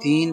3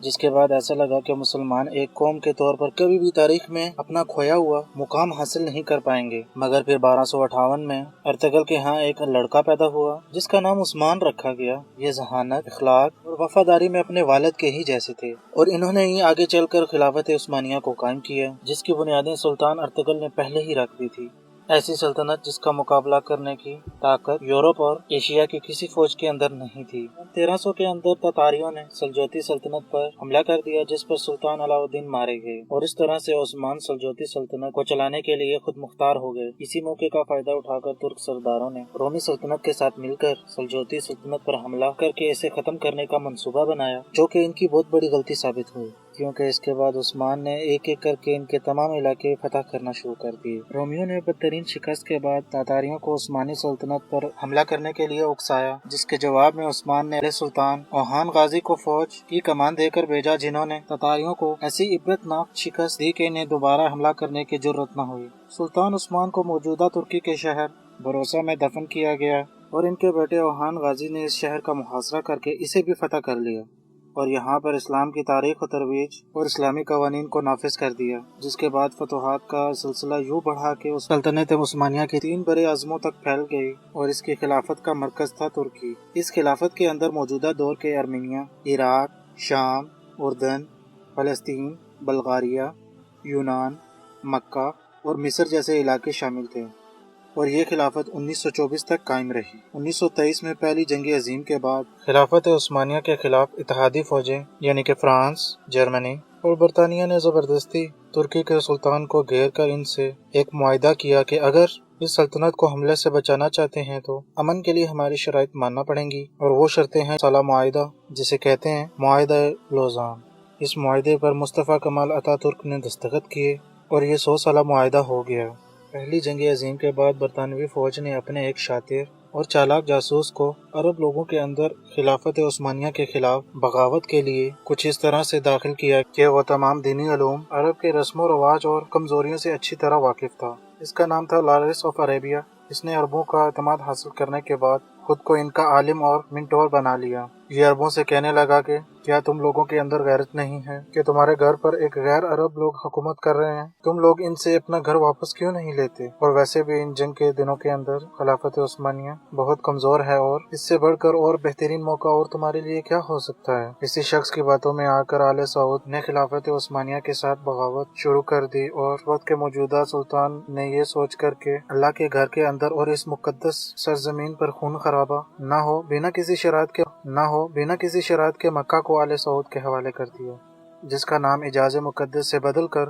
جس کے بعد ایسا لگا کہ مسلمان ایک قوم کے طور پر کبھی بھی تاریخ میں اپنا کھویا ہوا مقام حاصل نہیں کر پائیں گے۔ مگر پھر 1258 میں ارطغرل کے ہاں ایک لڑکا پیدا ہوا جس کا نام عثمان رکھا گیا۔ یہ ذہانت، اخلاق اور وفاداری میں اپنے والد کے ہی جیسے تھے، اور انہوں نے ہی آگے چل کر خلافت عثمانیہ کو قائم کیا، جس کی بنیادیں سلطان ارطغرل نے پہلے ہی رکھ دی تھی۔ ایسی سلطنت جس کا مقابلہ کرنے کی طاقت یورپ اور ایشیا کی کسی فوج کے اندر نہیں تھی۔ 1300 کے اندر تاتاریوں نے سلجوقی سلطنت پر حملہ کر دیا، جس پر سلطان علاء الدین مارے گئے، اور اس طرح سے عثمان سلجوقی سلطنت کو چلانے کے لیے خود مختار ہو گئے۔ اسی موقع کا فائدہ اٹھا کر ترک سرداروں نے رومی سلطنت کے ساتھ مل کر سلجوقی سلطنت پر حملہ کر کے اسے ختم کرنے کا منصوبہ بنایا، جو کہ ان کی بہت بڑی غلطی ثابت ہوئی، کیونکہ اس کے بعد عثمان نے ایک ایک کر کے ان کے تمام علاقے فتح کرنا شروع کر دیے۔ رومیوں نے بدترین شکست کے بعد تاتاریوں کو عثمانی سلطنت پر حملہ کرنے کے لیے اکسایا، جس کے جواب میں عثمان نے سلطان اوہان غازی کو فوج کی کمان دے کر بھیجا، جنہوں نے تاتاریوں کو ایسی عبرتناک شکست دی کہ انہیں دوبارہ حملہ کرنے کی جرأت نہ ہوئی۔ سلطان عثمان کو موجودہ ترکی کے شہر بروسا میں دفن کیا گیا، اور ان کے بیٹے اوہان غازی نے اس شہر کا محاصرہ کر کے اسے بھی فتح کر لیا، اور یہاں پر اسلام کی تاریخ و ترویج اور اسلامی قوانین کو نافذ کر دیا، جس کے بعد فتوحات کا سلسلہ یوں بڑھا کہ اس سلطنت عثمانیہ کے 3 بڑے اعظموں تک پھیل گئی، اور اس کی خلافت کا مرکز تھا ترکی۔ اس خلافت کے اندر موجودہ دور کے ارمینیا، عراق، شام، اردن، فلسطین، بلغاریہ، یونان، مکہ اور مصر جیسے علاقے شامل تھے، اور یہ خلافت 1924 تک قائم رہی۔ 1923 میں پہلی جنگ عظیم کے بعد خلافت عثمانیہ کے خلاف اتحادی فوجیں یعنی کہ فرانس، جرمنی اور برطانیہ نے زبردستی ترکی کے سلطان کو گھیر کر ان سے ایک معاہدہ کیا کہ اگر اس سلطنت کو حملے سے بچانا چاہتے ہیں تو امن کے لیے ہماری شرائط ماننا پڑیں گی، اور وہ شرطیں ہیں سالہ معاہدہ، جسے کہتے ہیں معاہدہ لوزان۔ اس معاہدے پر مصطفیٰ کمال اتاتürk ترک نے دستخط کیے، اور یہ 100 سالہ معاہدہ ہو گیا۔ پہلی جنگ عظیم کے بعد برطانوی فوج نے اپنے ایک شاطر اور چالاک جاسوس کو عرب لوگوں کے اندر خلافت عثمانیہ کے خلاف بغاوت کے لیے کچھ اس طرح سے داخل کیا کہ وہ تمام دینی علوم، عرب کے رسم و رواج اور کمزوریوں سے اچھی طرح واقف تھا۔ اس کا نام تھا لارس آف عربیہ۔ اس نے عربوں کا اعتماد حاصل کرنے کے بعد خود کو ان کا عالم اور منٹور بنا لیا۔ یہ عربوں سے کہنے لگا کہ کیا تم لوگوں کے اندر غیرت نہیں ہے کہ تمہارے گھر پر ایک غیر عرب لوگ حکومت کر رہے ہیں؟ تم لوگ ان سے اپنا گھر واپس کیوں نہیں لیتے؟ اور ویسے بھی ان جنگ کے دنوں کے اندر خلافت عثمانیہ بہت کمزور ہے، اور اس سے بڑھ کر اور بہترین موقع اور تمہارے لیے کیا ہو سکتا ہے؟ اسی شخص کی باتوں میں آ کر آل سعود نے خلافت عثمانیہ کے ساتھ بغاوت شروع کر دی، اور وقت کے موجودہ سلطان نے یہ سوچ کر کہ اللہ کے گھر کے اندر اور اس مقدس سرزمین پر خون خرابہ نہ ہو، بنا کسی شرائط کے مکہ کو آل سعود کے حوالے کر دیا، جس کا نام اجاز مقدس سے بدل کر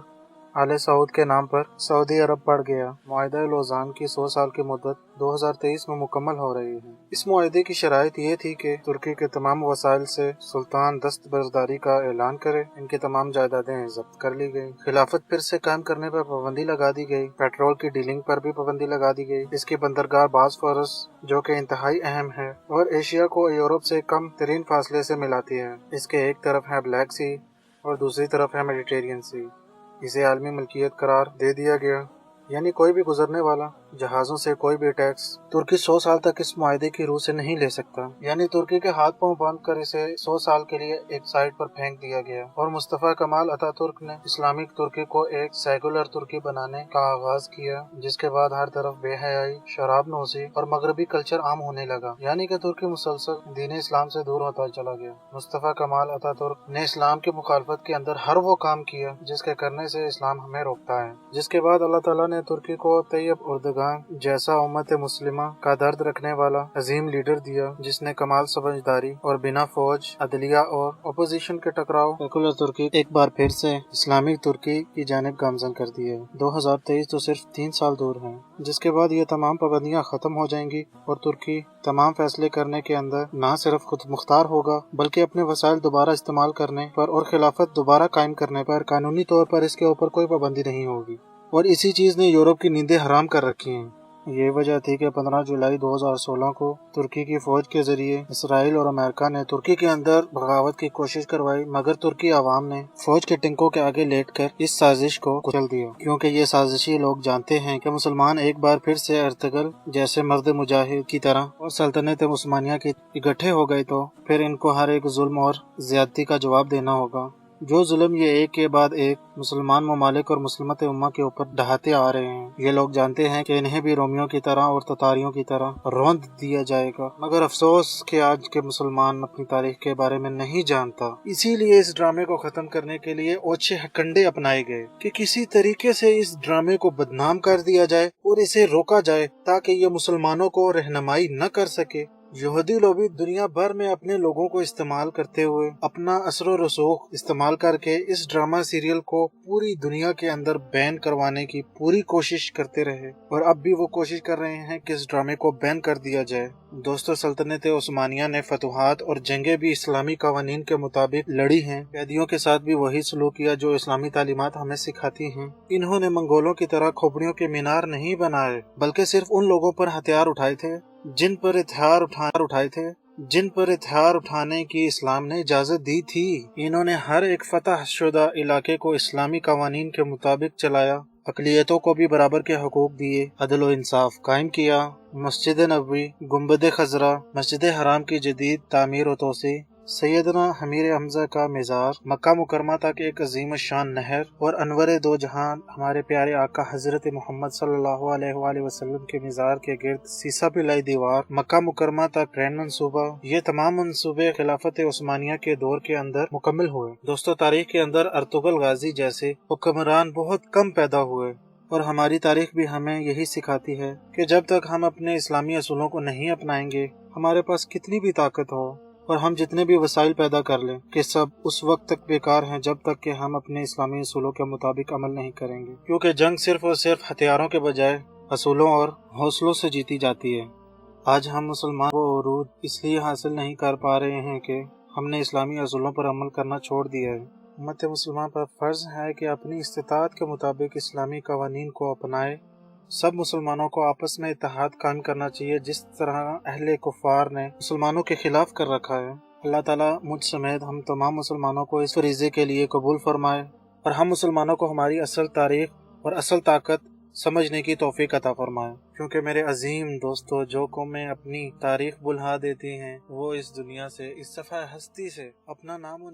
آل سعود کے نام پر سعودی عرب پڑ گیا۔ معاہدہ لوزان کی 100 سال کی مدت 2023 میں مکمل ہو رہی ہے۔ اس معاہدے کی شرائط یہ تھی کہ ترکی کے تمام وسائل سے سلطان دستبرداری کا اعلان کرے، ان کی تمام جائیدادیں ضبط کر لی گئی، خلافت پھر سے قائم کرنے پر پابندی لگا دی گئی، پیٹرول کی ڈیلنگ پر بھی پابندی لگا دی گئی، اس کی بندرگاہ باسفورس جو کہ انتہائی اہم ہے اور ایشیا کو یورپ سے کم ترین فاصلے سے ملاتی ہے، اس کے ایک طرف ہے بلیک سی اور دوسری طرف ہے میڈیٹرینین سی، اسے عالمی ملکیت قرار دے دیا گیا، یعنی کوئی بھی گزرنے والا جہازوں سے کوئی بھی ٹیکس ترکی 100 سال تک اس معاہدے کی روح سے نہیں لے سکتا، یعنی ترکی کے ہاتھ پاؤں باندھ کر اسے 100 سال کے لیے ایک سائڈ پر پھینک دیا گیا۔ اور مصطفیٰ کمال اتاتürk نے اسلامک ترکی کو ایک سیکولر ترکی بنانے کا آغاز کیا، جس کے بعد ہر طرف بے حیائی، شراب نوشی اور مغربی کلچر عام ہونے لگا، یعنی کہ ترکی مسلسل دین اسلام سے دور ہوتا چلا گیا۔ مصطفیٰ کمال اتاتürk نے اسلام کی مخالفت کے اندر ہر وہ کام کیا جس کے کرنے سے اسلام ہمیں روکتا ہے، جس کے بعد اللہ تعالیٰ نے ترکی کو طیب اردگان جیسا امت مسلمہ کا درد رکھنے والا عظیم لیڈر دیا، جس نے کمال سمجھداری اور بنا فوج، عدلیہ اور اپوزیشن کے ٹکراؤ سیکولر ترکی ایک بار پھر سے اسلامک ترکی کی جانب گامزن کر دیا ہے۔ 2023 تو صرف 3 سال دور ہیں، جس کے بعد یہ تمام پابندیاں ختم ہو جائیں گی اور ترکی تمام فیصلے کرنے کے اندر نہ صرف خود مختار ہوگا بلکہ اپنے وسائل دوبارہ استعمال کرنے پر اور خلافت دوبارہ قائم کرنے پر قانونی طور پر اس کے اوپر کوئی پابندی نہیں ہوگی، اور اسی چیز نے یورپ کی نیندیں حرام کر رکھی ہیں۔ یہ وجہ تھی کہ 15 جولائی 2016 کو ترکی کی فوج کے ذریعے اسرائیل اور امریکہ نے ترکی کے اندر بغاوت کی کوشش کروائی، مگر ترکی عوام نے فوج کے ٹینکوں کے آگے لیٹ کر اس سازش کو کچل دیا، کیونکہ یہ سازشی لوگ جانتے ہیں کہ مسلمان ایک بار پھر سے ارطغرل جیسے مرد مجاہد کی طرح اور سلطنت عثمانیہ کے اکٹھے ہو گئے تو پھر ان کو ہر ایک ظلم اور زیادتی کا جواب دینا ہوگا، جو ظلم یہ ایک کے بعد ایک مسلمان ممالک اور مسلمت امہ کے اوپر ڈھاتے آ رہے ہیں۔ یہ لوگ جانتے ہیں کہ انہیں بھی رومیوں کی طرح اور تتاریوں کی طرح روند دیا جائے گا، مگر افسوس کہ آج کے مسلمان اپنی تاریخ کے بارے میں نہیں جانتا۔ اسی لیے اس ڈرامے کو ختم کرنے کے لیے اوچھے کنڈے اپنائے گئے کہ کسی طریقے سے اس ڈرامے کو بدنام کر دیا جائے اور اسے روکا جائے تاکہ یہ مسلمانوں کو رہنمائی نہ کر سکے۔ یہودی لوبی دنیا بھر میں اپنے لوگوں کو استعمال کرتے ہوئے اپنا اثر و رسوخ استعمال کر کے اس ڈرامہ سیریل کو پوری دنیا کے اندر بین کروانے کی پوری کوشش کرتے رہے، اور اب بھی وہ کوشش کر رہے ہیں کہ اس ڈرامے کو بین کر دیا جائے۔ دوستو، سلطنت عثمانیہ نے فتوحات اور جنگیں بھی اسلامی قوانین کے مطابق لڑی ہیں، قیدیوں کے ساتھ بھی وہی سلوک کیا جو اسلامی تعلیمات ہمیں سکھاتی ہیں۔ انہوں نے منگولوں کی طرح کھوپڑیوں کے مینار نہیں بنائے، بلکہ صرف ان لوگوں پر ہتھیار اٹھائے تھے جن پر ہتھیار اٹھانے کی اسلام نے اجازت دی تھی۔ انہوں نے ہر ایک فتح شدہ علاقے کو اسلامی قوانین کے مطابق چلایا، اقلیتوں کو بھی برابر کے حقوق دیے، عدل و انصاف قائم کیا۔ مسجد نبوی، گنبد خضرا، مسجد حرام کی جدید تعمیر و توسیع، سیدنا امیر حمزہ کا مزار، مکہ مکرمہ تک ایک عظیم شان نہر، اور انور دو جہان ہمارے پیارے آقا حضرت محمد صلی اللہ علیہ وآلہ وسلم کے مزار کے گرد سیسا پلائی دیوار، مکہ مکرمہ تک ٹرین منصوبہ، یہ تمام منصوبے خلافت عثمانیہ کے دور کے اندر مکمل ہوئے۔ دوستو، تاریخ کے اندر ارطغرل غازی جیسے حکمران بہت کم پیدا ہوئے، اور ہماری تاریخ بھی ہمیں یہی سکھاتی ہے کہ جب تک ہم اپنے اسلامی اصولوں کو نہیں اپنائیں گے، ہمارے پاس کتنی بھی طاقت ہو اور ہم جتنے بھی وسائل پیدا کر لیں کہ سب اس وقت تک بیکار ہیں جب تک کہ ہم اپنے اسلامی اصولوں کے مطابق عمل نہیں کریں گے، کیونکہ جنگ صرف اور صرف ہتھیاروں کے بجائے اصولوں اور حوصلوں سے جیتی جاتی ہے۔ آج ہم مسلمان وہ عروج اس لیے حاصل نہیں کر پا رہے ہیں کہ ہم نے اسلامی اصولوں پر عمل کرنا چھوڑ دیا ہے۔ امت مسلمان پر فرض ہے کہ اپنی استطاعت کے مطابق اسلامی قوانین کو اپنائے۔ سب مسلمانوں کو آپس میں اتحاد قائم کرنا چاہیے، جس طرح اہل کفار نے مسلمانوں کے خلاف کر رکھا ہے۔ اللہ تعالیٰ مجھ سمیت ہم تمام مسلمانوں کو اس فریضے کے لیے قبول فرمائے، اور ہم مسلمانوں کو ہماری اصل تاریخ اور اصل طاقت سمجھنے کی توفیق عطا فرمائے، کیونکہ میرے عظیم دوستو، جو قومیں اپنی تاریخ بھلا دیتی ہیں وہ اس دنیا سے، اس صفحہ ہستی سے اپنا نام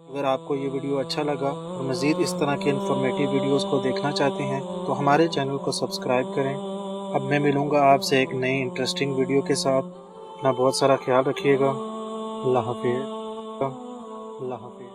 اگر آپ کو یہ ویڈیو اچھا لگا اور مزید اس طرح کے انفارمیٹیو ویڈیوز کو دیکھنا چاہتے ہیں تو ہمارے چینل کو سبسکرائب کریں۔ اب میں ملوں گا آپ سے ایک نئی انٹرسٹنگ ویڈیو کے ساتھ۔ اپنا بہت سارا خیال رکھیے گا۔ اللہ حافظ۔ اللہ حافظ۔